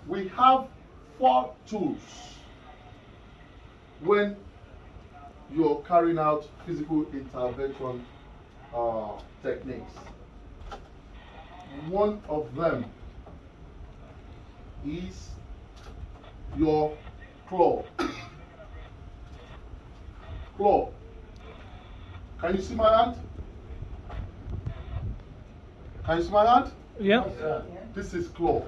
We have 4 tools when you're carrying out physical intervention techniques. One of them is your claw. Claw. Can you see my hand? Can you see my hand? Yeah. This is claw.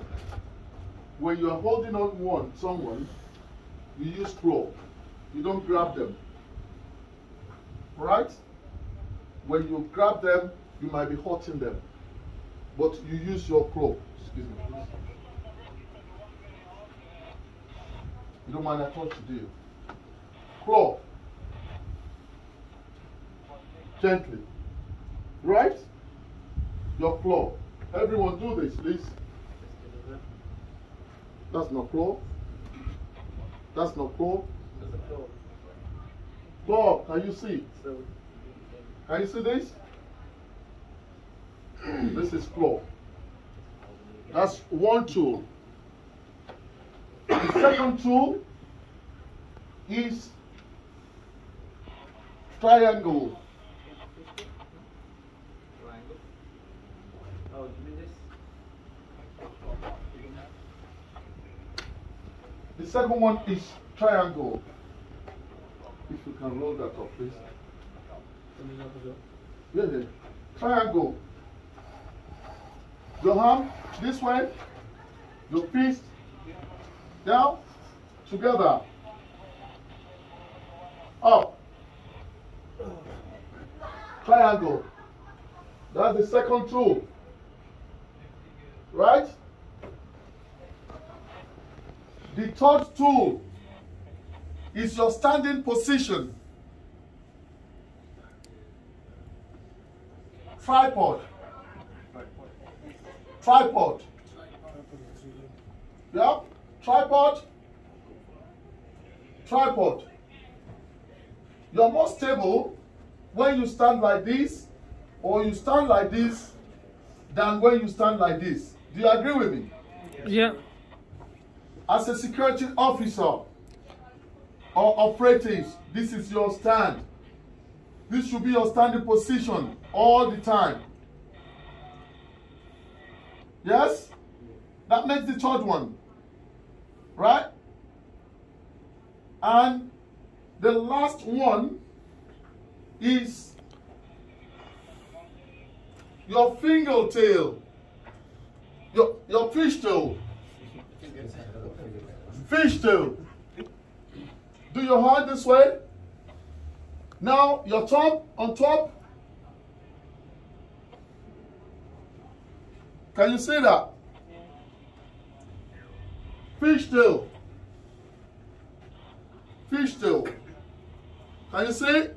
When you are holding on someone, you use claw. You don't grab them. Right? When you grab them, you might be hurting them. But you use your claw. Excuse me, please. You don't mind I touch you, do you? Claw. Gently. Right? Your claw. Everyone do this, please. That's not claw. That's not claw. Claw, can you see? Can you see this? This is claw. That's one tool. The second tool is triangle. Oh, you mean this? The second one is triangle. If you can roll that up, please. Yeah, yeah. Triangle. Your arm this way, your fist down, together, up. Triangle. That's the second tool. Right? The third tool is your standing position. Tripod. Tripod. Yeah? Tripod. Tripod. You're more stable when you stand like this or you stand like this than when you stand like this. Do you agree with me? Yeah. As a security officer or operatives, this is your stand. This should be your standing position all the time. Yes? That makes the third one. Right? And the last one is your fingertail. Your fishtail. Fishtail. Do your hand this way. Now your thumb on top. Can you see that? Fishtail. Fishtail. Can you see?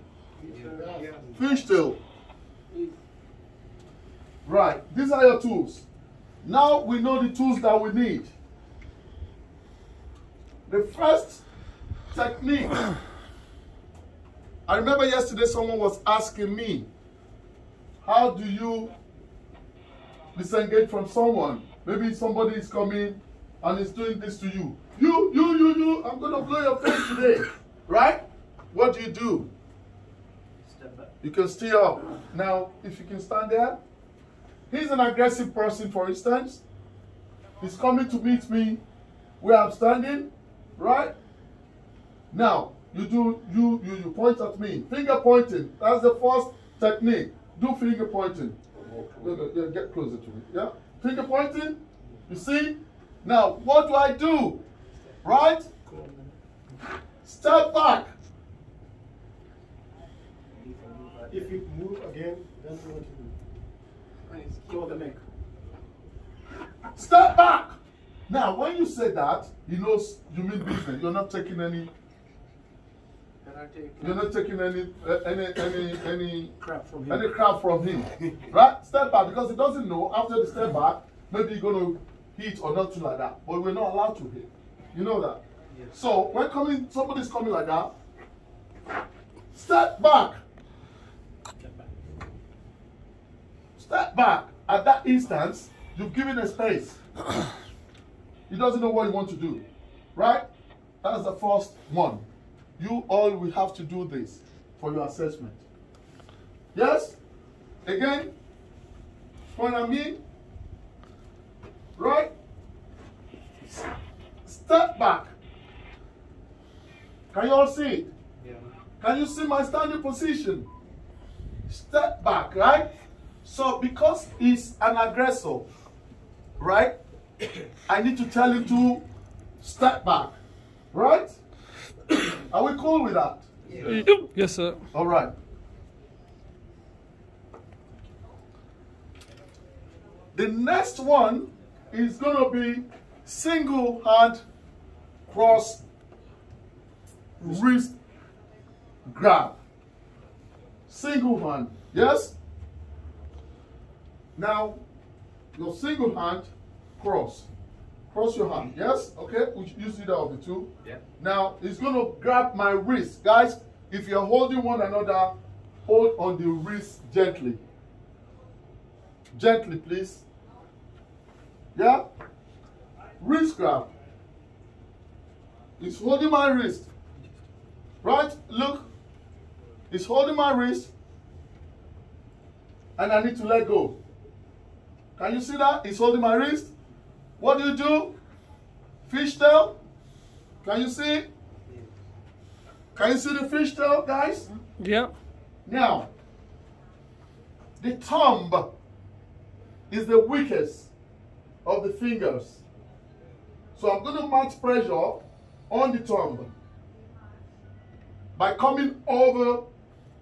Fishtail. Right. These are your tools. Now we know the tools that we need. The first technique. I remember yesterday someone was asking me, how do you disengage from someone? Maybe somebody is coming and is doing this to you. You, I'm going to blow your face today. Right? What do? Step back. You can stay up. Now, if you can stand there. He's an aggressive person, for instance. He's coming to meet me where I'm standing. Right? Now, you point at me. Finger pointing. That's the first technique. Do finger pointing. Get closer to me. Yeah? Finger pointing. You see? Now, what do I do? Right? Step back. If you move again, that's what you do. Close the neck. Step back. Now, when you say that, he knows you mean business. You're not taking any. You're not taking any Crap from him. Any crap from him. Right? Step back, because he doesn't know after the step back, maybe you're going to hit or nothing like that. But we're not allowed to hit. You know that? Yes. So when somebody's coming like that, step back. Step back. At that instance, you've given a space. He doesn't know what you want to do. Right? That's the first one. You all will have to do this for your assessment. Yes? Again, point at me. Right? Step back. Can you all see it? Yeah. Can you see my standing position? Step back, right? So because he's an aggressor, right? I need to tell him to step back, right? Are we cool with that? Yeah. Yes, sir. All right. The next one is going to be single hand cross wrist grab. Single hand. Yes? Now, your single hand cross. Cross your hand. Yes? Okay? We use either of the two. Yeah. Now, it's going to grab my wrist. Guys, if you're holding one another, hold on the wrist gently. Gently, please. Yeah? Wrist grab. He's holding my wrist. Right? Look. He's holding my wrist. And I need to let go. Can you see that? He's holding my wrist. What do? Fishtail. Can you see? Can you see the fishtail, guys? Yeah. Now, the thumb is the weakest of the fingers. So I'm going to match pressure on the thumb by coming over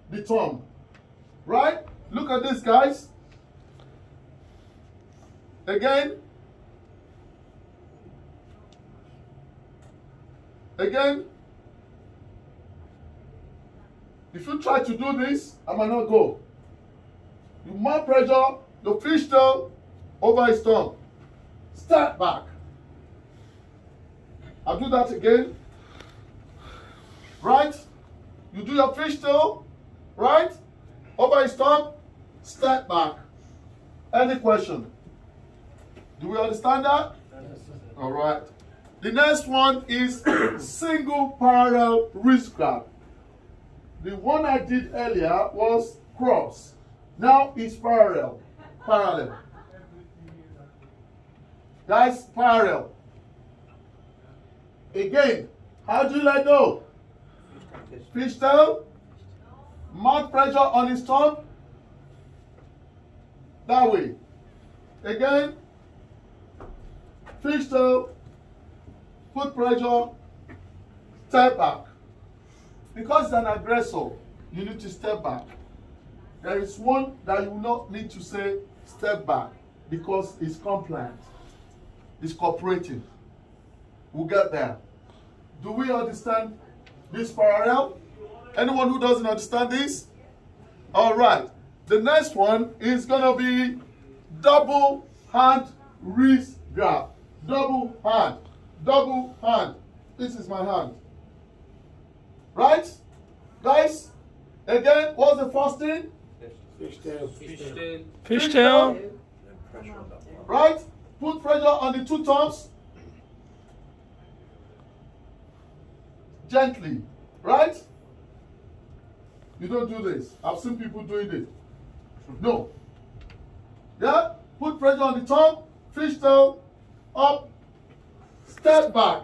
the thumb. Right? Look at this, guys. Again. Again. If you try to do this, I might not go. You mount pressure, the fishtail over his thumb. Step back. I'll do that again. Right? You do your fishtail, right? Over his thumb, step back. Any question? Do we understand that? All right. The next one is single parallel wrist grab. The one I did earlier was cross. Now it's parallel. Parallel. Guys, parallel. Again, how do you let go? Fishtail. Mount pressure on his thumb. That way. Again. Fishtail. Put pressure. Step back. Because it's an aggressor, you need to step back. There is one that you will not need to say step back because it's compliant. It's cooperating. We'll get there. Do we understand this parallel? Anyone who doesn't understand this? All right. The next one is going to be double hand wrist grab. Double hand. Double hand. This is my hand. Right? Guys? Again, what's the first thing? Fishtail. Fishtail. Right? Put pressure on the two thumbs. Gently. Right? You don't do this. I've seen people doing it. No. Yeah? Put pressure on the thumb. Fishtail. Up. Step back.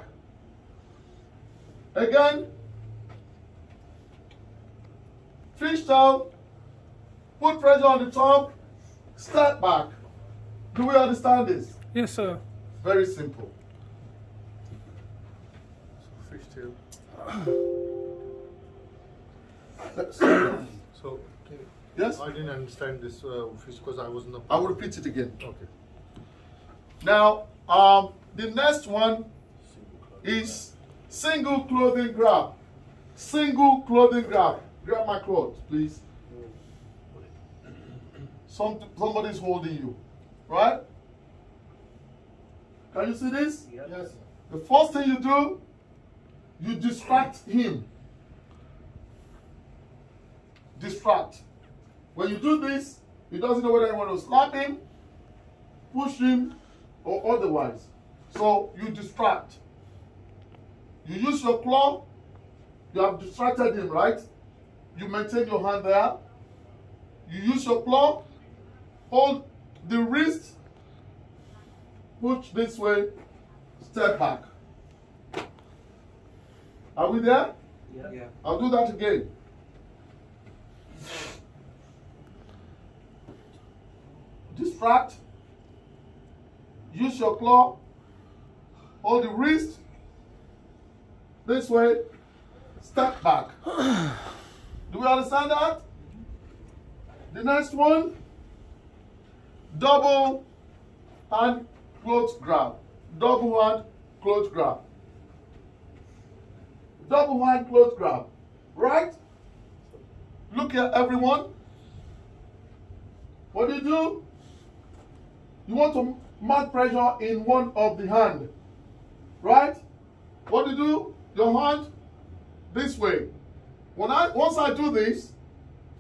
Again. Fishtail. Put pressure on the thumb. Step back. Do we understand this? Yes, sir. Very simple. Fishtail. So, Yes? I didn't understand this fish because I wasn't. I will repeat it again. Okay. Now, the next one is single clothing grab. Single clothing grab. Grab my clothes, please. Somebody's holding you, right? Can you see this? Yes. The first thing you do, you distract him. Distract. When you do this, he doesn't know whether you want to slap him, push him, or otherwise. So you distract. You use your claw. You have distracted him, right? You maintain your hand there. You use your claw. Hold the wrist. Push this way. Step back. Are we there? Yeah. I'll do that again. Distract. Use your claw. Hold the wrist. This way. Step back. Do we understand that? The next one. Double hand close grab. Double hand close grab. Double hand close grab. Right? Look here, everyone. What do? You want to mount pressure in one of the hand. Right? What do? Your hand this way. Once I do this,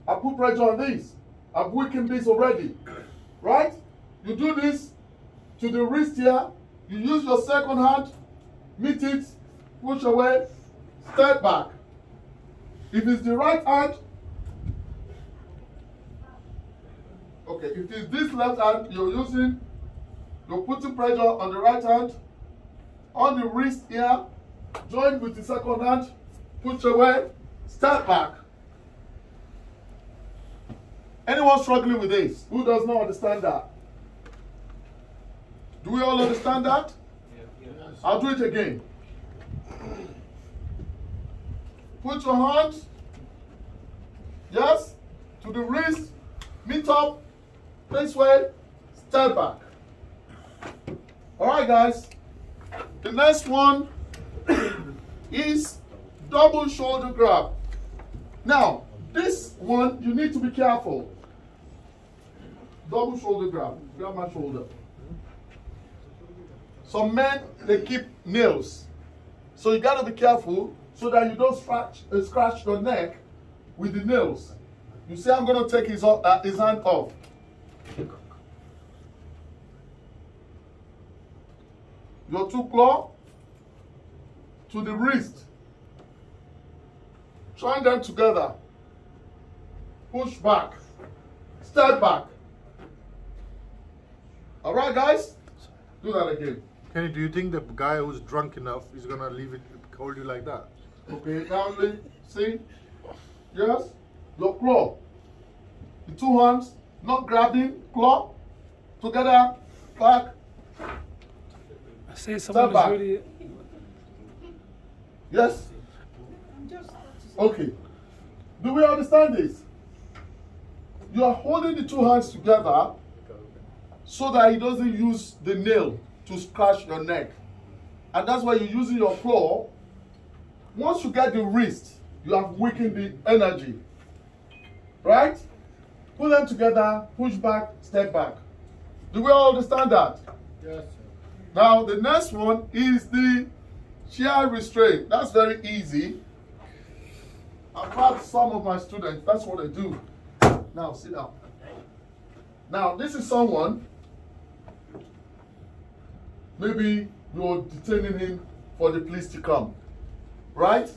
I put pressure on this. I've weakened this already. Right? You do this to the wrist here. You use your second hand, meet it, push away, step back. If it's the right hand, okay, if it's this left hand you're putting pressure on the right hand, on the wrist here, join with the second hand, push away, step back. Anyone struggling with this? Who does not understand that? Do we all understand that? Yeah. I'll do it again. Put your hands, yes, to the wrist, meet up, this way, step back. All right, guys. The next one is double shoulder grab. Now, this one, you need to be careful. Double shoulder grab. Grab my shoulder. Some men, they keep nails. So you got to be careful so that you don't scratch your neck with the nails. You see, I'm going to take his hand off. Your two claws to the wrist. Join them together. Push back. Step back. All right, guys? Do that again. Kenny, do you think the guy who's drunk enough is going to leave it, hold you like that? Okay, now see? Yes? Your claw. The two hands, not grabbing, claw. Together, back. I say someone back. is really. Yes? Okay. Do we understand this? You are holding the two hands together so that he doesn't use the nail to scratch your neck. And that's why you're using your claw. Once you get the wrist, you have weakened the energy. Right? Put them together, push back, step back. Do we all understand that? Yes, sir. Now, the next one is the chair restraint. That's very easy. I've had some of my students, that's what they do. Now, sit down. Now, this is someone, maybe you're detaining him for the police to come. Right?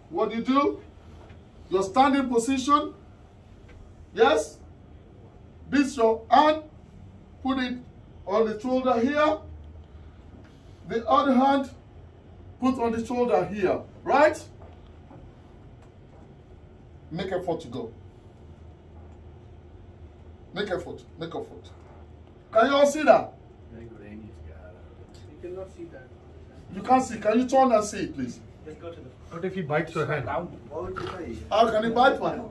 What do? Your standing position. Yes? This your hand. Put it on the shoulder here. The other hand, put on the shoulder here. Right? Make effort to go. Make effort. Make effort. Can you all see that? You cannot see that. You can't see. Can you turn and see it, please? Just go to the What if he bites your hand? down. How can you bite mine?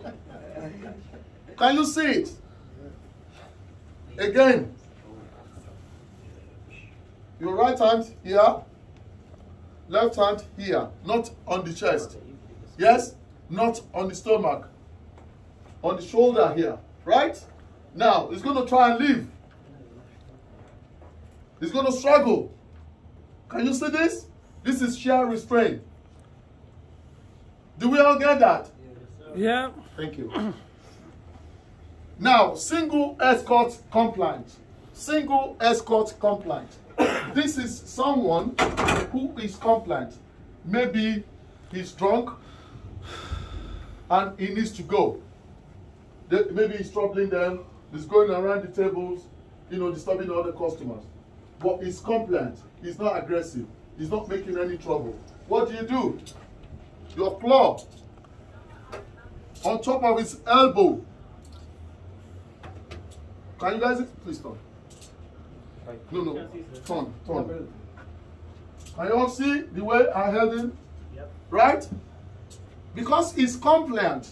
Can you see it? Again. Your right hand here. Left hand here. Not on the chest. Yes? Not on the stomach. On the shoulder here. Right? Now, he's going to try and leave. He's going to struggle. Can you see this? This is shear restraint. Do we all get that? Yeah. Thank you. Now, single escort compliant. single escort compliant. This is someone who is compliant. Maybe he's drunk and he needs to go. Maybe he's troubling them, he's going around the tables, you know, disturbing other customers. But he's compliant, he's not aggressive, he's not making any trouble. What do? Your claw on top of his elbow. Can you guys please turn? No, turn. Can you all see the way I held him? Yep. Right? Because he's compliant.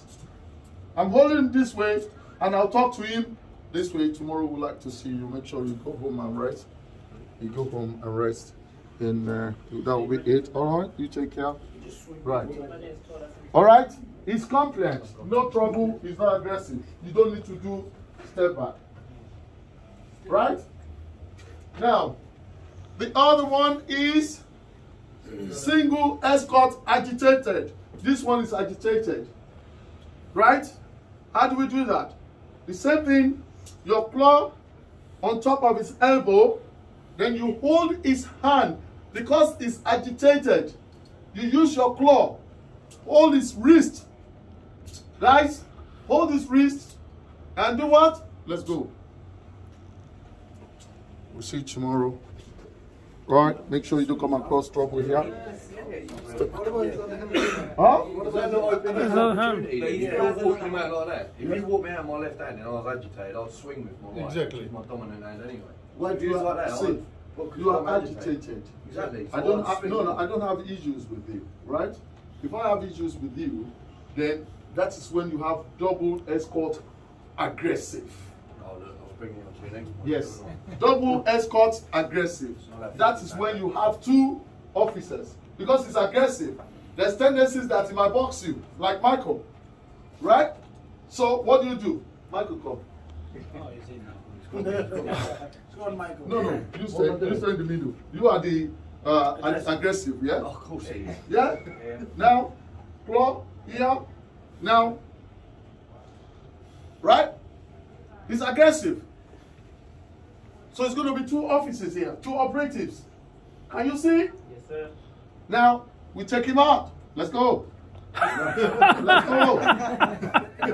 I'm holding him this way, and I'll talk to him this way. Tomorrow we'd like to see you. Make sure you go home and rest. You go home and rest. And that will be it. All right? You take care. Right. All right? He's compliant. No trouble. He's not aggressive. You don't need to do step back. Right? Now, the other one is single escort agitated. This one is agitated. Right? How do we do that? The same thing, your claw on top of his elbow, then you hold his hand because it's agitated. You use your claw, hold his wrist. Guys, hold his wrist and do what? Let's go. We'll see you tomorrow. All right, make sure you don't come across trouble here. Huh? There's no hand. If you walk him out like that, if you walk me out my left hand and I was agitated, I'd swing with my right. Exactly. It's my dominant hand anyway. Why do you like that? see? You are agitated. Exactly. I don't have issues with you, right? If I have issues with you, then that is when you have double escort aggressive. Oh, look, I was bringing it on to your next one. Yes, double escort aggressive. That is when you have two officers. Because it's aggressive. There's tendencies that he might box you, like Michael, right? So what do? Michael, come. Oh, is it now? No, you stay in the middle. You are the aggressive, yeah? Oh, of course he is. Yeah? Now, claw, here, now, right? He's aggressive. So it's going to be two officers here, two operatives. Can you see? Yes, sir. Now, we take him out. Let's go. Let's go.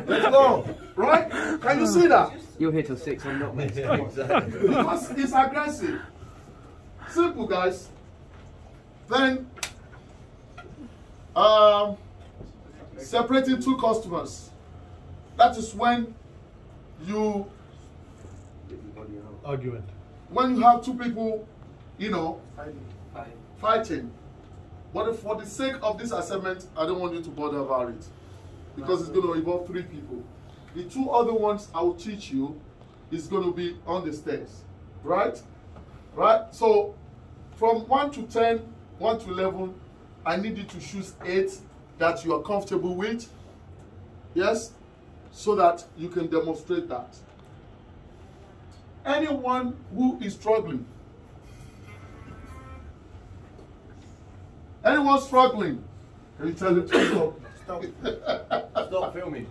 Let's go. Right? Can you see that? You're here till 6, I'm not missing. Because it's aggressive. Simple, guys. Then, separating two customers. That is when you Argument. when you have two people, you know, fighting. But for the sake of this assignment, I don't want you to bother about it. Because it's going to involve 3 people. The 2 other ones I will teach you is going to be on the stairs. Right? Right? So, from 1 to 10, 1 to 11, I need you to choose 8 that you are comfortable with. Yes? So that you can demonstrate that. Anyone who is struggling, anyone struggling, can you tell them to stop? Stop filming.